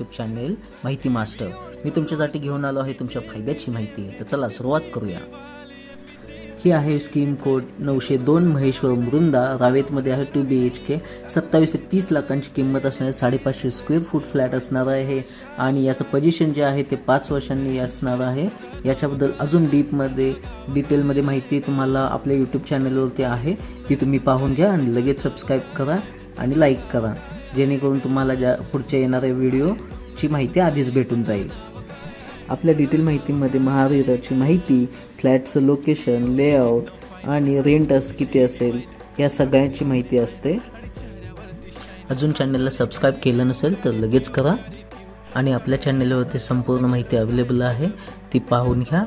YouTube channel माहिती master. मी तुमच्यासाठी घेऊन आलो आहे तुमच्या फायद्याची माहिती। तर चला सुरुवात करूया। ही आहे स्कीम कोड 902 महेश्वर वृंदा रावेतमध्ये आहे 2 BHK 27 ते 30 लाखांची किंमत असणार आहे। 550 स्क्वेअर फूट फ्लॅट असणार आहे आणि याचं पोझिशन जे आहे ते 5 वर्षांनी असणार आहे। याच्याबद्दल अजून डिटेलमध्ये माहिती तुम्हाला आपल्या यूट्यूब चॅनलवरती आहे, ती तुम्ही पाहून घ्या आणि लगेच सबस्क्राईब करा आणि लाईक करा, जेणेकरून तुम्हाला पुढच्या येणाऱ्या व्हिडिओची माहिती आधीच भेटून जाईल। आपल्या डिटेल माहितीमध्ये महावितरणची माहिती, फ्लॅटचं लोकेशन, लेआउट आणि रेंटस किती असेल या सगळ्यांची माहिती असते। अजून चॅनलला सबस्क्राईब केलं नसेल तर लगेच करा आणि आपल्या चॅनलवरती संपूर्ण माहिती अवेलेबल आहे, ती पाहून घ्या।